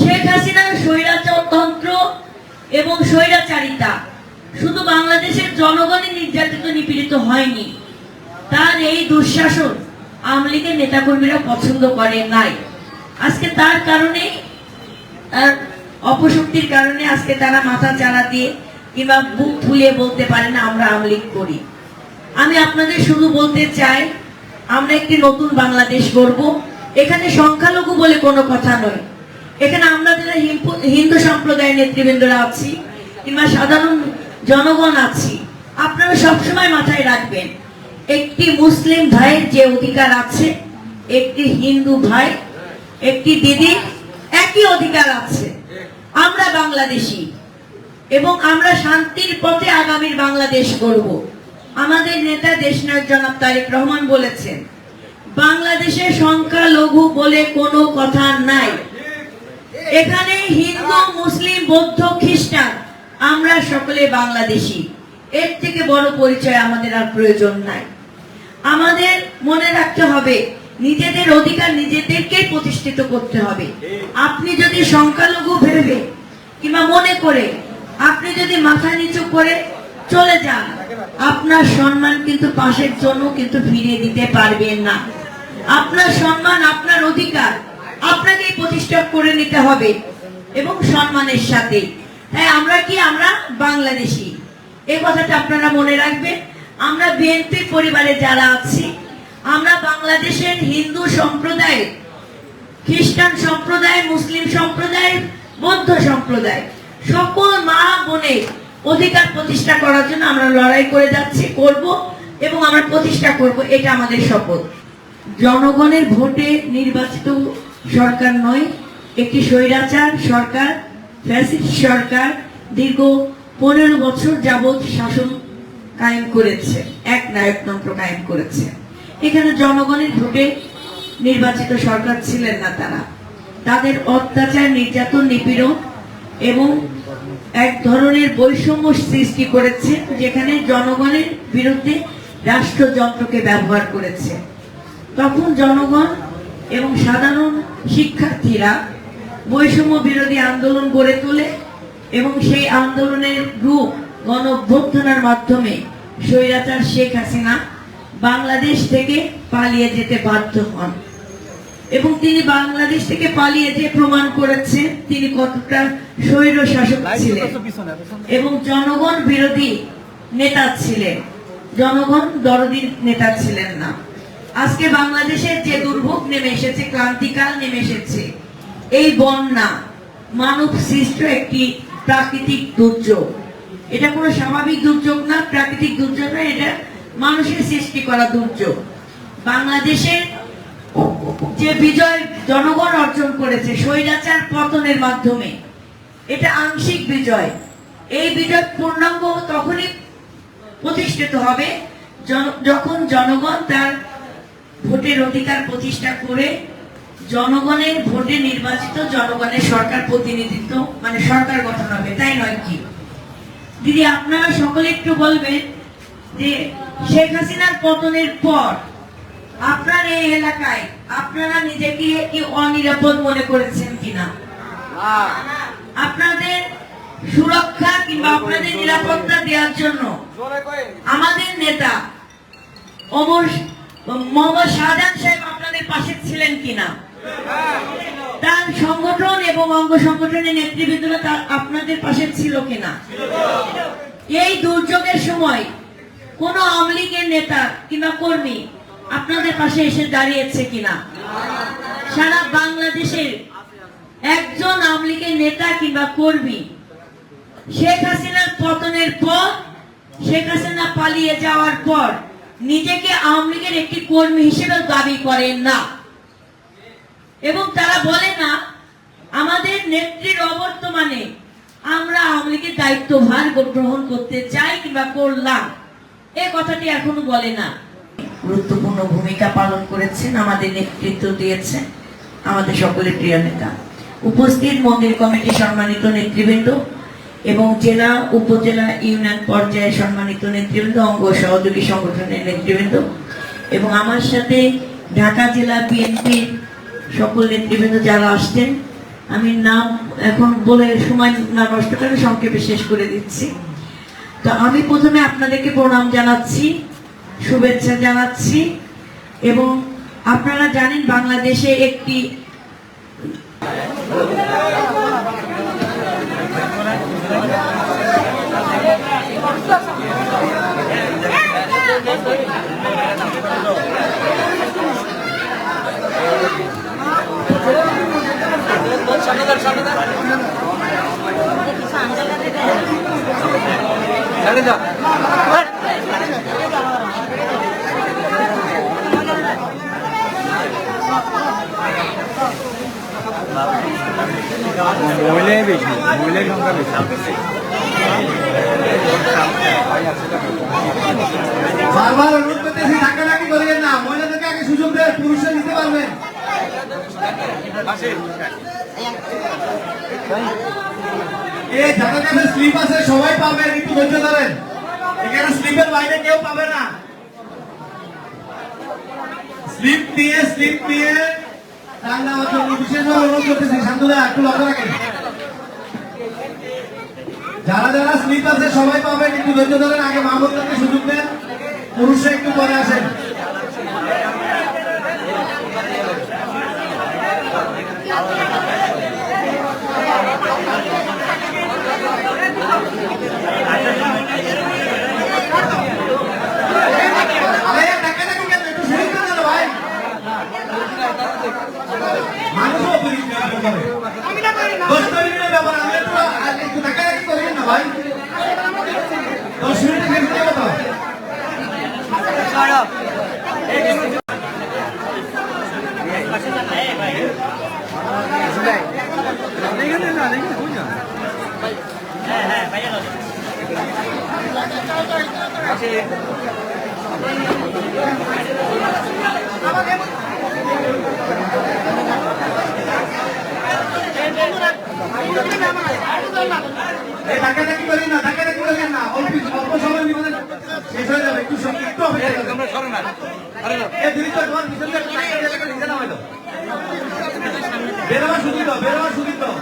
শেখ হাসিনার স্বৈরাচারতন্ত্র এবং স্বৈরাচারিতা শুধু বাংলাদেশের জনগণই নির্যাতিত নিপীড়িত হয়নি, তার এই দুঃশাসন আওয়ামী লীগের নেতাকর্মীরা পছন্দ করে নাই। আজকে তার কারণে, তার অপশক্তির কারণে আজকে তারা মাথা চাড়া দিয়ে কিংবা বুক ফুলিয়ে বলতে পারে না আমরা আওয়ামী লীগ করি। আমি আপনাদের শুধু বলতে চাই, আমরা একটি নতুন বাংলাদেশ গড়ব। এখানে সংখ্যালঘু বলে কোনো কথা নয়। এখানে আমরা যারা হিন্দু সম্প্রদায়ের নেতৃবৃন্দরা আছি কিংবা সাধারণ জনগণ আছি, আপনারা সবসময় মাথায় রাখবেন, একটি মুসলিম ভাইয়ের যে অধিকার আছে, একটি হিন্দু ভাই, একটি দিদির একই অধিকার আছে। আমরা বাংলাদেশী এবং আমরা শান্তির পথে আগামীর বাংলাদেশ গড়ব। আমাদের নেতা দেশনায়ক জনাব তারেক রহমান বলেছেন, বাংলাদেশের সংখ্যালঘু বলে কোনো কথা নাই। এখানে হিন্দু, মুসলিম, বৌদ্ধ, খ্রিস্টান, আমরা সকলে বাংলাদেশী। এর থেকে বড় পরিচয় আমাদের আর প্রয়োজন নাই। আমাদের মনে রাখতে হবে, নিজেদের অধিকার নিজেদেরকেই প্রতিষ্ঠিত করতে হবে। আপনি যদি সংখ্যালঘু ভেবে কিংবা মনে করে আপনি যদি মাথা নিচু করে চলে যান, আপনার সম্মান কিন্তু পাশের জন্য কিন্তু ফিরিয়ে দিতে পারবেন না। আপনার সম্মান, আপনার অধিকার আপনাকেই প্রতিষ্ঠা করে নিতে হবে এবং সম্মানের সাথে। তাই আমরা কি, আমরা বাংলাদেশী, এই কথাটা আপনারা মনে রাখবেন। আমরা বিএনপি পরিবারে যারা আছি, আমরা বাংলাদেশের হিন্দু সম্প্রদায়, খ্রিস্টান সম্প্রদায়, মুসলিম সম্প্রদায়, বৌদ্ধ সম্প্রদায়, সকল মা বোনের অধিকার প্রতিষ্ঠা করার জন্য আমরা লড়াই করে যাচ্ছি, করব এবং আমরা প্রতিষ্ঠা করব। এটা আমাদের শপথ। জনগণের ভোটে নির্বাচিত সরকার নয়, একটি স্বৈরাচার সরকার, ফ্যাসিস্ট সরকার দীর্ঘ 15 বছর যাবৎ শাসন কায়েম করেছে, এক নায়কতন্ত্র কায়েম করেছে। এখানে জনগণের ভোটে নির্বাচিত সরকার ছিলেন না। তারা তাদের অত্যাচার, নির্যাতন, নিপীড়ন এবং এক ধরনের বৈষম্য সৃষ্টি করেছে, যেখানে জনগণের বিরুদ্ধে রাষ্ট্রযন্ত্রকে ব্যবহার করেছে। তখন জনগণ এবং সাধারণ শিক্ষার্থীরা বৈষম্য বিরোধী আন্দোলন গড়ে তোলে এবং সেই আন্দোলনের রূপ গণ অভ্যুত্থানের মাধ্যমে স্বৈরাচার শেখ হাসিনা বাংলাদেশ থেকে পালিয়ে যেতে বাধ্য হন এবং তিনি বাংলাদেশ থেকে পালিয়ে যে প্রমাণ করেছেন তিনি কতটা স্বৈর শাসক ছিলেন এবং জনগণ বিরোধী নেতা ছিলেন, জনগণ দরদি নেতা ছিলেন না। আজকে বাংলাদেশের যে দুর্ভোগ নেমে এসেছে, ক্রান্তিকাল নেমে এসেছে, এই বন্যা মানব সৃষ্ট একটি প্রাকৃতিক দুর্যোগ। এটা কোনো স্বাভাবিক দুর্যোগ না, প্রাকৃতিক দুর্যোগ না, এটা মানুষের সৃষ্টি করা দুর্যোগ। বাংলাদেশের যে বিজয় জনগণ অর্জন করেছে স্বৈরাচার পতনের মাধ্যমে, এটা আংশিক বিজয়। এই বিজয় পূর্ণাঙ্গ তখনই প্রতিষ্ঠিত হবে যখন জনগণ তার ভোটের অধিকার প্রতিষ্ঠা করে জনগণের ভোটে নির্বাচিত জনগণের সরকার প্রতিনিধিত্ব, মানে সরকার গঠন হবে। তাই নয় কি দিদি? আপনারা সকলে একটু বলবেন যে শেখ হাসিনার পতনের পর আপনার এই এলাকায় আপনারা নিজেকে কি অনিরাপদ মনে করেছেন কিনা? আপনাদের সুরক্ষা কিংবা আপনাদের নিরাপত্তা দেওয়ার জন্য আমাদের নেতা মোহাম্মদ শাহজাহান সাহেব আপনাদের পাশে ছিলেন কিনা? তার সংগঠন এবং অঙ্গ সংগঠনের নেতৃবৃন্দরা আপনাদের পাশে ছিল কিনা? এই দুর্যোগের সময় কোন আওয়ামী লীগের নেতা কিংবা কর্মী আপনাদের পাশে এসে দাঁড়িয়েছে কিনা? সারা বাংলাদেশের একজন আওয়ামী লীগের নেতা কিংবা কর্মী শেখ হাসিনার পতনের পর, শেখ হাসিনা পালিয়ে যাওয়ার পর নিজেকে আওয়ামী লীগের একটি কর্মী হিসেবে দাবি করেন না এবং তারা বলে না আমাদের নেত্রীর অবর্তমানে আমরা আওয়ামী লীগের দায়িত্বভার গ্রহণ করতে চাই কিংবা করলাম, এই কথাটি এখনো বলে না। গুরুত্বপূর্ণ ভূমিকা পালন করেছেন, আমাদের নেতৃত্ব দিয়েছেন আমাদের সকলের প্রিয় নেতা। উপস্থিত মন্দির কমিটি সম্মানিত নেতৃবৃন্দ এবং জেলা, উপজেলা, ইউনিয়ন পর্যায়ে সম্মানিত নেতৃবৃন্দ, অঙ্গ সহযোগী সংগঠনের নেতৃবৃন্দ এবং আমার সাথে ঢাকা জেলা বিএনপির সকল নেতৃবৃন্দ যারা আসতেন, আমি নাম এখন বলে সময় না নষ্ট করে সংক্ষেপে শেষ করে দিচ্ছি। তো আমি প্রথমে আপনাদেরকে প্রণাম জানাচ্ছি, শুভেচ্ছা জানাচ্ছি। এবং আপনারা জানেন বাংলাদেশে একটি মহিলাই বেশি, মহিলাই সংখ্যা বেশি। বারবার অনুরোধ করতেছি, ধাক্কাধাক্কি করিয়েন না, মহিলাদেরকে আগে সুযোগ দেন, পুরুষরা নিতে পারবেন। এই যাদের কাছে স্লিপ আছে সবাই পাবেন, একটু ধৈর্য ধরেন, এখানে স্লিপের বাইরে কেউ পাবে না। স্লিপ দিয়ে টান দেওয়ার জন্য বিশেষভাবে অনুরোধ করতেছি, শান্তদা একটু লক্ষ্য রাখেন। যারা যারা স্লিপ আছে সবাই পাবেন, একটু ধৈর্য ধরেন, আগে মাহমুদকে সুযোগ দেন, পুরুষরা একটু পরে আসেন। মানুষও ব্যাপার, আমি একটু ধাক্কাধাক্কি করিয়েন না ভাই, 10 মিনিটে শেষ হয়ে যাবে তো। ধাক্কাধাক্কি করিয়েন না, অল্প সময় নিবেন, শেষ হয়ে যাবে, একটু বেরোবার সুযোগ দাও।